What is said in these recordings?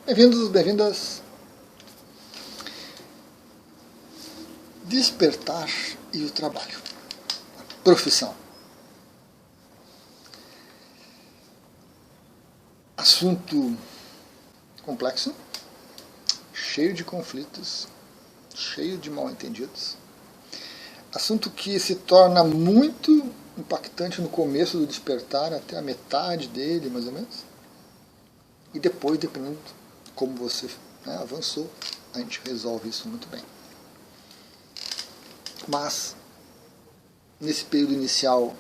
Bem-vindos, bem-vindas. Despertar e o trabalho. Profissão. Assunto complexo, cheio de conflitos, cheio de mal-entendidos. Assunto que se torna muito impactante no começo do despertar, até a metade dele, mais ou menos. E depois, dependendo de como você avançou, a gente resolve isso muito bem. Mas, nesse período inicial,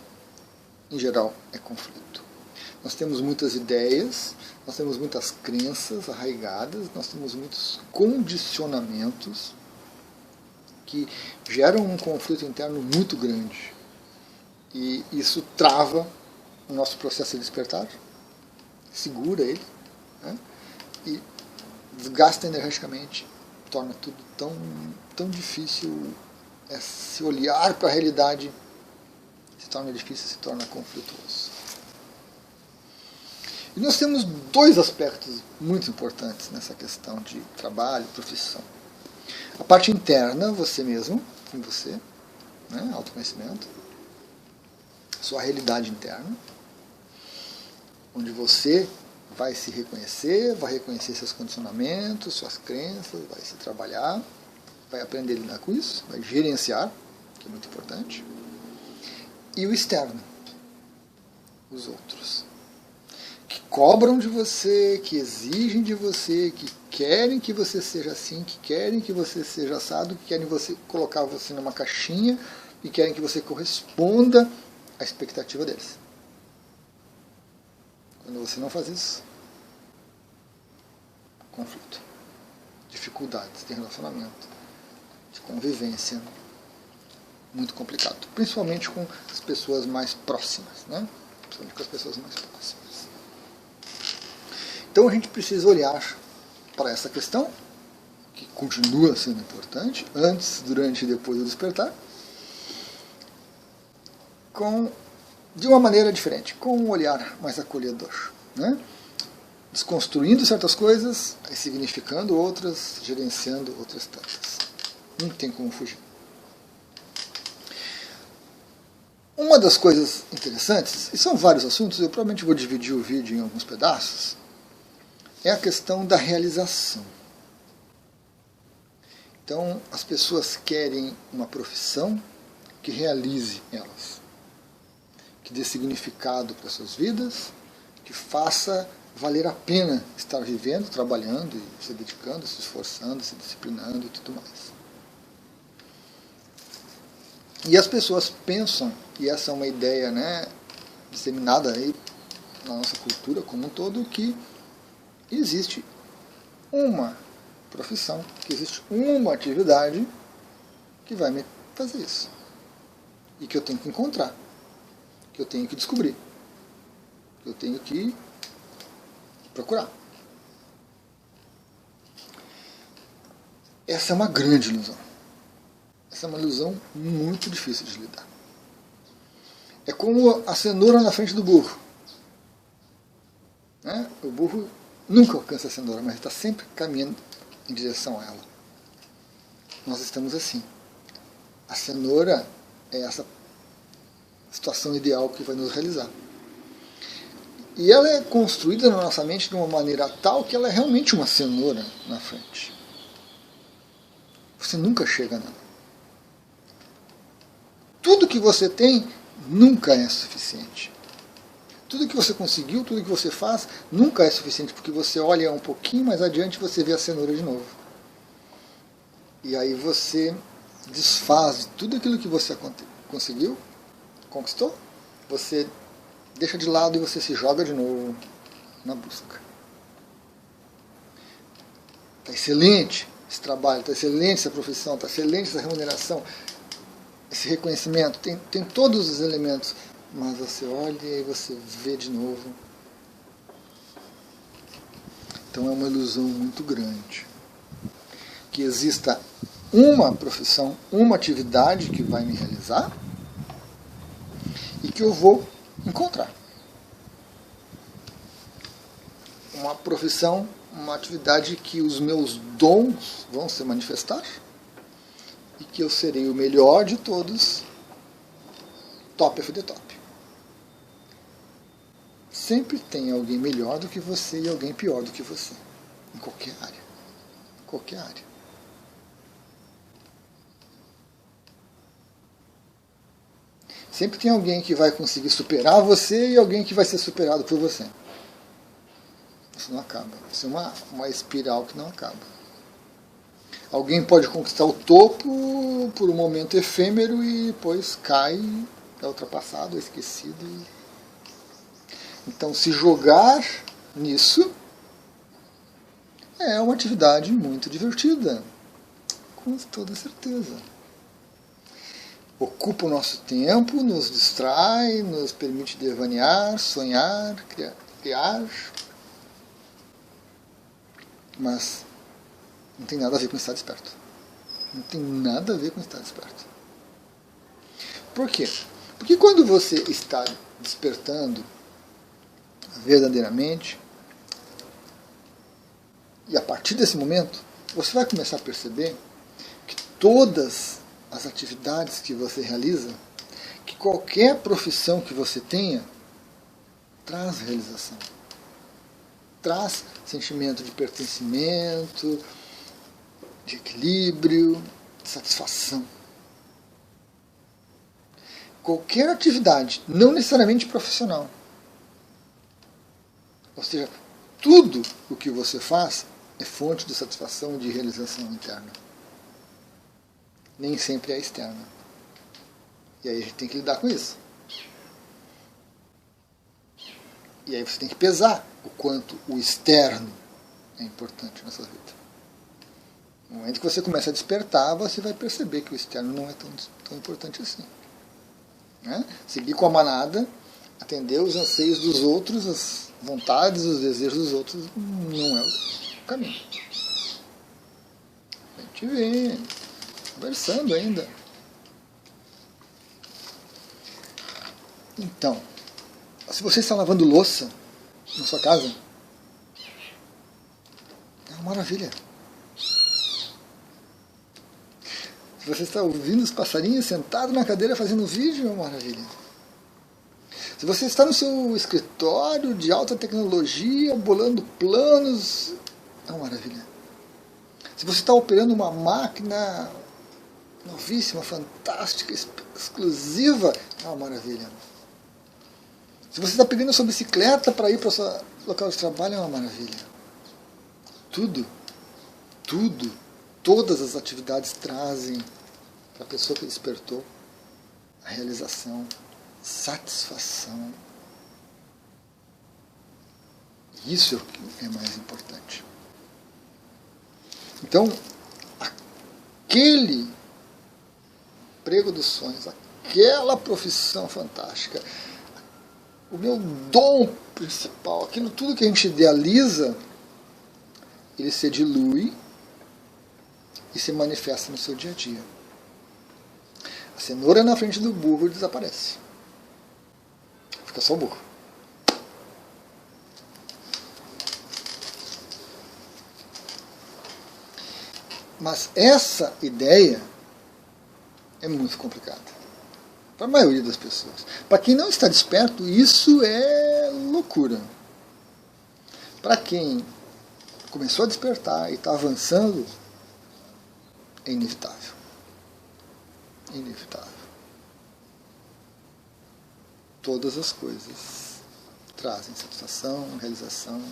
em geral, é conflito. Nós temos muitas ideias, nós temos muitas crenças arraigadas, nós temos muitos condicionamentos que geram um conflito interno muito grande. E isso trava o nosso processo de despertar, segura ele, e desgasta energeticamente, torna tudo tão difícil. Se olhar para a realidade se torna difícil, se torna conflituoso. E nós temos dois aspectos muito importantes nessa questão de trabalho, profissão. A parte interna, você mesmo, em você, autoconhecimento, sua realidade interna, onde você vai se reconhecer, vai reconhecer seus condicionamentos, suas crenças, vai se trabalhar, vai aprender a lidar com isso, vai gerenciar, que é muito importante. E o externo, os outros, que cobram de você, que exigem de você, que querem que você seja assim, que querem que você seja assado, que querem colocar você numa caixinha e querem que você corresponda à expectativa deles. Quando você não faz isso, conflito, dificuldades de relacionamento, de convivência, muito complicado, principalmente com as pessoas mais próximas, principalmente com as pessoas mais próximas. Então a gente precisa olhar para essa questão, que continua sendo importante, antes, durante e depois do despertar, de uma maneira diferente, com um olhar mais acolhedor, desconstruindo certas coisas, significando outras, gerenciando outras tantas. Não tem como fugir. Uma das coisas interessantes, e são vários assuntos, eu provavelmente vou dividir o vídeo em alguns pedaços, é a questão da realização. Então, as pessoas querem uma profissão que realize elas, que dê significado para suas vidas, que faça valer a pena estar vivendo, trabalhando, e se dedicando, se esforçando, se disciplinando e tudo mais. E as pessoas pensam, e essa é uma ideia disseminada aí na nossa cultura como um todo, que existe uma profissão, que existe uma atividade que vai me fazer isso. E que eu tenho que encontrar, que eu tenho que descobrir, que eu tenho que procurar. Essa é uma grande ilusão. Essa é uma ilusão muito difícil de lidar. É como a cenoura na frente do burro. O burro nunca alcança a cenoura, mas está sempre caminhando em direção a ela. Nós estamos assim. A cenoura é essa situação ideal que vai nos realizar. E ela é construída na nossa mente de uma maneira tal que ela é realmente uma cenoura na frente. Você nunca chega nela. Tudo que você tem nunca é suficiente. Tudo que você conseguiu, tudo que você faz, nunca é suficiente, porque você olha um pouquinho mais adiante e você vê a cenoura de novo. E aí você desfaz tudo aquilo que você conseguiu, conquistou, você deixa de lado e você se joga de novo na busca. Está excelente esse trabalho, está excelente essa profissão, está excelente essa remuneração, esse reconhecimento, tem todos os elementos, mas você olha e você vê de novo. Então é uma ilusão muito grande que exista uma profissão, uma atividade que vai me realizar e que eu vou encontrar. Uma profissão uma atividade que os meus dons vão se manifestar e que eu serei o melhor de todos, top of the top. Sempre tem alguém melhor do que você e alguém pior do que você, em qualquer área. Qualquer área. Sempre tem alguém que vai conseguir superar você e alguém que vai ser superado por você. Isso não acaba. Isso é uma espiral que não acaba. Alguém pode conquistar o topo por um momento efêmero e depois cai, é ultrapassado, é esquecido. Então, se jogar nisso é uma atividade muito divertida, com toda certeza. Ocupa o nosso tempo, nos distrai, nos permite devanear, sonhar, criar. Mas não tem nada a ver com estar desperto. Não tem nada a ver com estar desperto. Por quê? Porque quando você está despertando verdadeiramente, e a partir desse momento, você vai começar a perceber que todas as atividades que você realiza, que qualquer profissão que você tenha, traz realização. Traz sentimento de pertencimento, de equilíbrio, de satisfação. Qualquer atividade, não necessariamente profissional. Ou seja, tudo o que você faz é fonte de satisfação e de realização interna. Nem sempre é externa. E aí a gente tem que lidar com isso. E aí você tem que pesar o quanto o externo é importante na sua vida. No momento que você começa a despertar, você vai perceber que o externo não é tão importante assim. Né? Seguir com a manada, atender os anseios dos outros, as vontades, os desejos dos outros, não é o caminho. A gente vem conversando ainda. Então, se você está lavando louça na sua casa, é uma maravilha. Se você está ouvindo os passarinhos sentado na cadeira fazendo vídeo, é uma maravilha. Se você está no seu escritório de alta tecnologia, bolando planos, é uma maravilha. Se você está operando uma máquina novíssima, fantástica, exclusiva, é uma maravilha. Se você está pegando a sua bicicleta para ir para o seu local de trabalho, é uma maravilha. Tudo, todas as atividades trazem para a pessoa que despertou a realização, satisfação. Isso é o que é mais importante. Então, aquele emprego dos sonhos, aquela profissão fantástica, o meu dom principal, aquilo tudo que a gente idealiza, ele se dilui e se manifesta no seu dia a dia. A cenoura na frente do burro desaparece. Fica só o burro. Mas essa ideia é muito complicada para a maioria das pessoas. Para quem não está desperto, isso é loucura. Para quem começou a despertar e está avançando, é inevitável. Inevitável. Todas as coisas trazem satisfação, realização,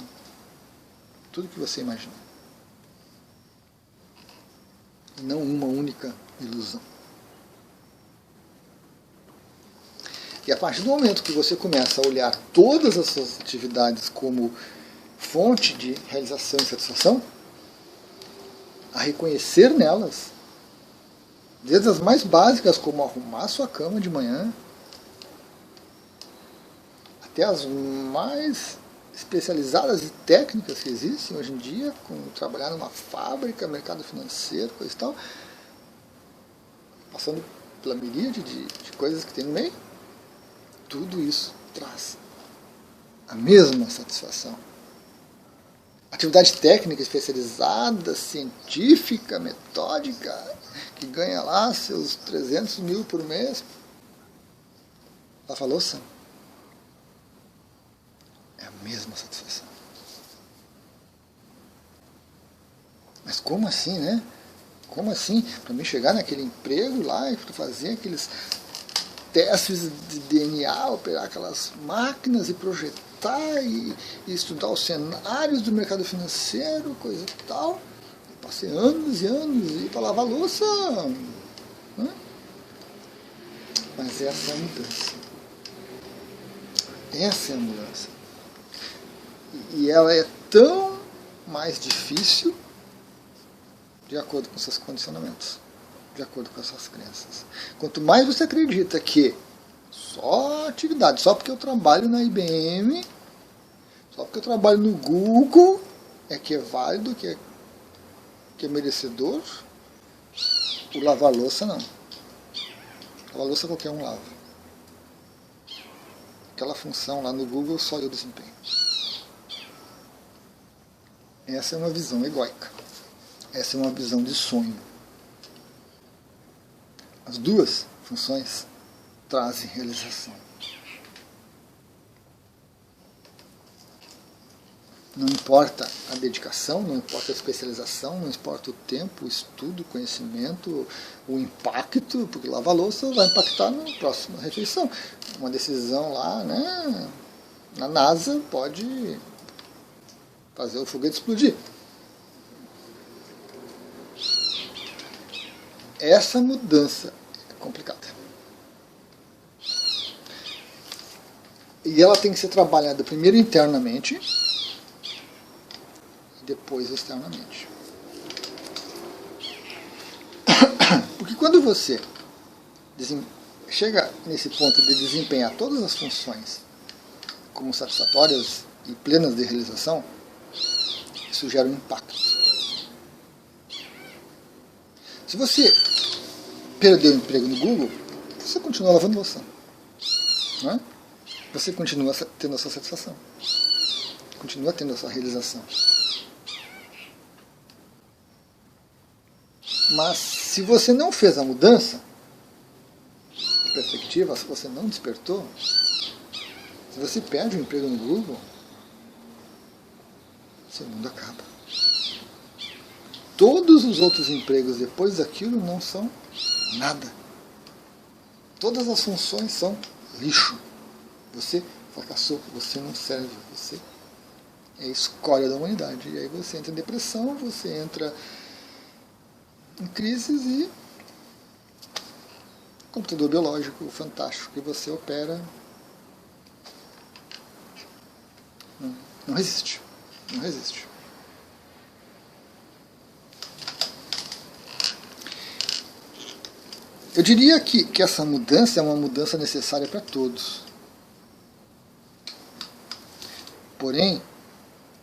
tudo que você imagina. E não uma única ilusão. E a partir do momento que você começa a olhar todas as suas atividades como fonte de realização e satisfação, a reconhecer nelas, desde as mais básicas, como arrumar sua cama de manhã, até as mais especializadas e técnicas que existem hoje em dia, como trabalhar numa fábrica, mercado financeiro, coisa e tal, passando pela miríade de coisas que tem no meio, tudo isso traz a mesma satisfação. atividade técnica especializada, científica, metódica, que ganha lá seus 300 mil por mês, lavar louça é a mesma satisfação. Mas como assim, né? Como assim? Para mim chegar naquele emprego lá e fazer aqueles testes de DNA, operar aquelas máquinas e projetar e estudar os cenários do mercado financeiro, coisa e tal. Passei anos e anos e para lavar louça. Né? Mas essa é a mudança. Essa é a mudança. E ela é tão mais difícil de acordo com seus condicionamentos, de acordo com as suas crenças. Quanto mais você acredita que só atividade, só porque eu trabalho na IBM, só porque eu trabalho no Google, é que é válido, que é merecedor, o lavar louça não. Lavar louça qualquer um lava. Aquela função lá no Google só eu desempenho. Essa é uma visão egóica. Essa é uma visão de sonho. As duas funções trazem realização. Não importa a dedicação, não importa a especialização, não importa o tempo, o estudo, o conhecimento, o impacto, porque lavar louça vai impactar na próxima refeição. Uma decisão lá, né, na NASA pode fazer o foguete explodir. Essa mudança é complicada. E ela tem que ser trabalhada primeiro internamente e depois externamente. Porque quando você chega nesse ponto de desempenhar todas as funções como satisfatórias e plenas de realização, isso gera um impacto. Se você perdeu o emprego no Google, você continua lavando louça. Não é? Você continua tendo a sua satisfação. Continua tendo a sua realização. Mas se você não fez a mudança de perspectiva, se você não despertou, se você perde o emprego no Google, seu mundo acaba. Todos os outros empregos depois daquilo não são nada. Todas as funções são lixo. Você fracassou, você não serve, você é a escória da humanidade. E aí você entra em depressão, você entra em crises e computador biológico fantástico que você opera não resiste. Não resiste. Eu diria que essa mudança é uma mudança necessária para todos. Porém,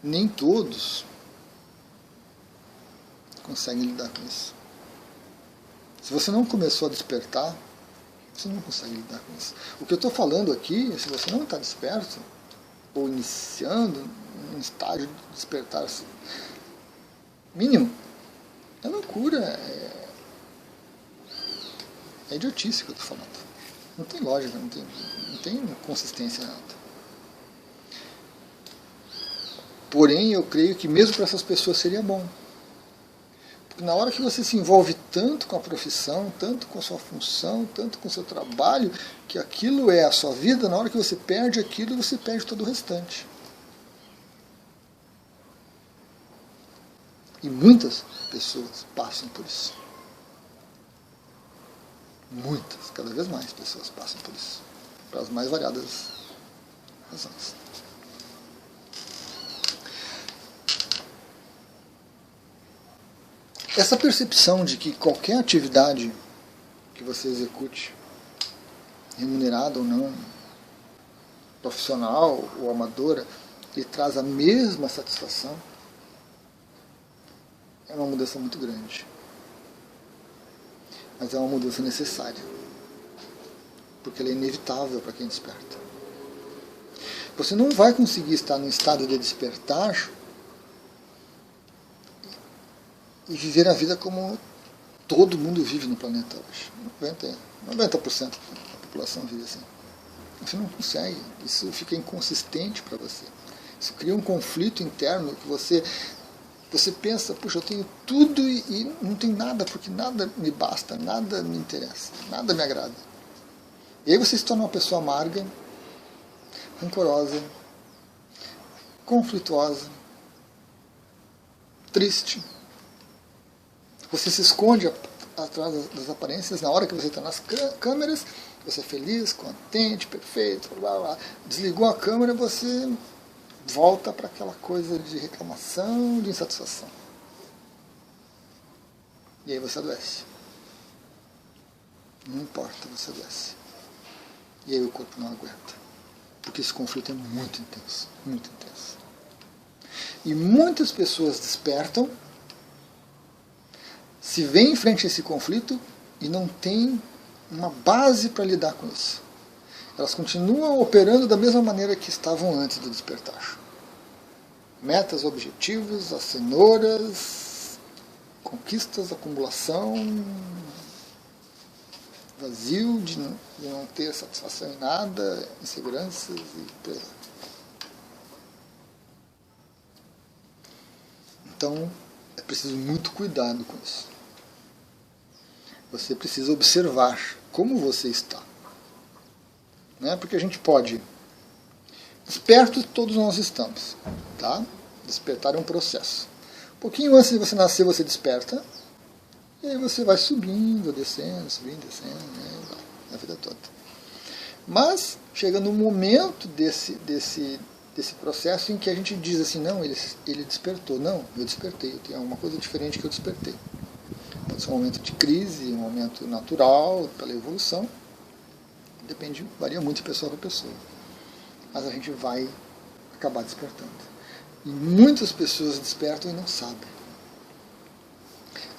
nem todos conseguem lidar com isso. Se você não começou a despertar, você não consegue lidar com isso. O que eu estou falando aqui, se você não está desperto, ou iniciando um estágio de despertar mínimo, é loucura, é idiotice que eu estou falando. Não tem lógica, não tem consistência nada. Porém, eu creio que mesmo para essas pessoas seria bom. Porque na hora que você se envolve tanto com a profissão, tanto com a sua função, tanto com o seu trabalho, que aquilo é a sua vida, na hora que você perde aquilo, você perde todo o restante. E muitas pessoas passam por isso. Muitas, cada vez mais pessoas passam por isso. Para as mais variadas razões. Essa percepção de que qualquer atividade que você execute, remunerada ou não, profissional ou amadora, lhe traz a mesma satisfação, é uma mudança muito grande. Mas é uma mudança necessária, porque ela é inevitável para quem desperta. Você não vai conseguir estar no estado de despertar e viver a vida como todo mundo vive no planeta hoje. 90% da população vive assim. Você não consegue, isso fica inconsistente para você. Isso cria um conflito interno que você pensa, puxa, eu tenho tudo e não tenho nada, porque nada me basta, nada me interessa, nada me agrada. E aí você se torna uma pessoa amarga, rancorosa, conflituosa, triste. Você se esconde atrás das aparências. Na hora que você está nas câmeras, você é feliz, contente, perfeito, blá, blá. Desligou a câmera, você volta para aquela coisa de reclamação, de insatisfação. E aí você adoece. Não importa, você adoece. E aí o corpo não aguenta. Porque esse conflito é muito intenso, muito intenso. E muitas pessoas despertam, se veem em frente a esse conflito e não tem uma base para lidar com isso. Elas continuam operando da mesma maneira que estavam antes do despertar. Metas, objetivos, as cenouras, conquistas, acumulação, vazio de não ter satisfação em nada, inseguranças e por aí. Então, é preciso muito cuidado com isso. Você precisa observar como você está. Né? Porque a gente pode... Despertos todos nós estamos. Tá? Despertar é um processo. Um pouquinho antes de você nascer, você desperta. E aí você vai subindo, descendo, né? A vida toda. Mas chega no momento desse processo em que a gente diz assim, não, ele despertou. Não, eu despertei, eu tenho alguma coisa diferente que eu despertei. Pode ser um momento de crise, um momento natural, pela evolução. Depende, varia muito de pessoa para pessoa. Mas a gente vai acabar despertando. E muitas pessoas despertam e não sabem.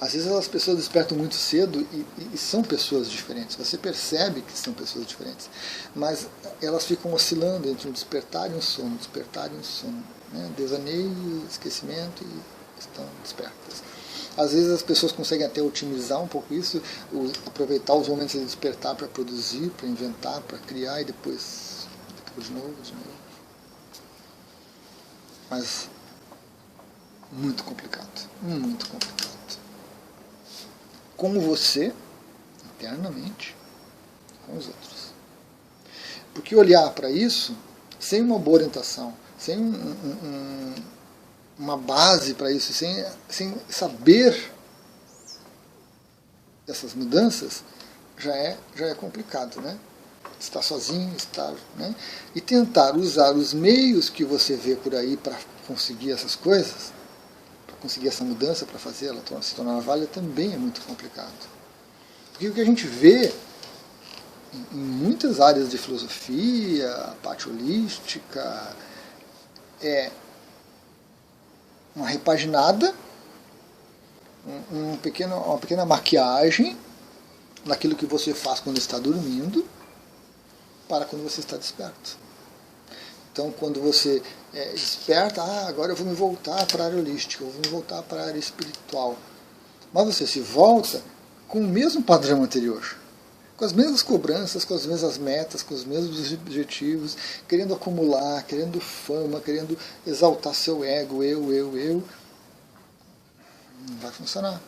Às vezes as pessoas despertam muito cedo e são pessoas diferentes. Você percebe que são pessoas diferentes. Mas elas ficam oscilando entre um despertar e um sono, despertar e um sono. Né? Devaneio, esquecimento e estão despertas. Às vezes as pessoas conseguem até otimizar um pouco isso, aproveitar os momentos de despertar para produzir, para inventar, para criar e depois de novo. Mas muito complicado, muito complicado. Com você, internamente, com os outros. Porque olhar para isso, sem uma boa orientação, sem uma base para isso, sem saber dessas mudanças, já é complicado, né? Estar sozinho, né? E tentar usar os meios que você vê por aí para conseguir essas coisas, para conseguir essa mudança, para fazer ela se tornar válida, também é muito complicado. Porque o que a gente vê em muitas áreas de filosofia, a parte holística, é uma repaginada, uma pequena maquiagem naquilo que você faz quando está dormindo para quando você está desperto. Então, quando você desperta, agora eu vou me voltar para a área holística, eu vou me voltar para a área espiritual. Mas você se volta com o mesmo padrão anterior, com as mesmas cobranças, com as mesmas metas, com os mesmos objetivos, querendo acumular, querendo fama, querendo exaltar seu ego, eu. Não vai funcionar.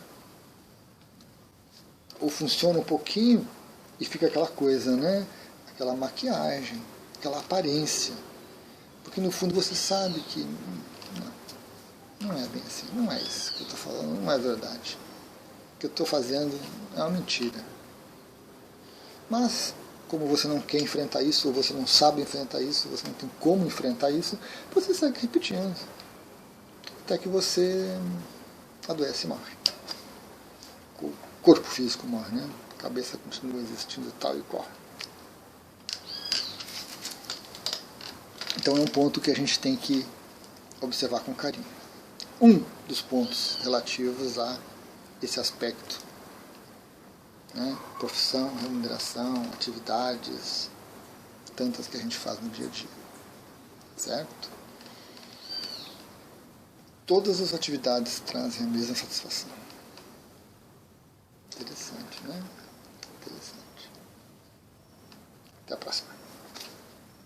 Ou funciona um pouquinho e fica aquela coisa, né? Aquela maquiagem, aquela aparência. Porque no fundo você sabe que não é bem assim, não é isso que eu estou falando, não é verdade. O que eu estou fazendo é uma mentira. Mas, como você não quer enfrentar isso, ou você não sabe enfrentar isso, você não tem como enfrentar isso, você segue repetindo. Até que você adoece e morre. O corpo físico morre, né? A cabeça continua existindo tal e qual. Então é um ponto que a gente tem que observar com carinho. Um dos pontos relativos a esse aspecto, né? Profissão, remuneração, atividades, tantas que a gente faz no dia a dia. Certo? Todas as atividades trazem a mesma satisfação. Interessante, né? Interessante. Até a próxima.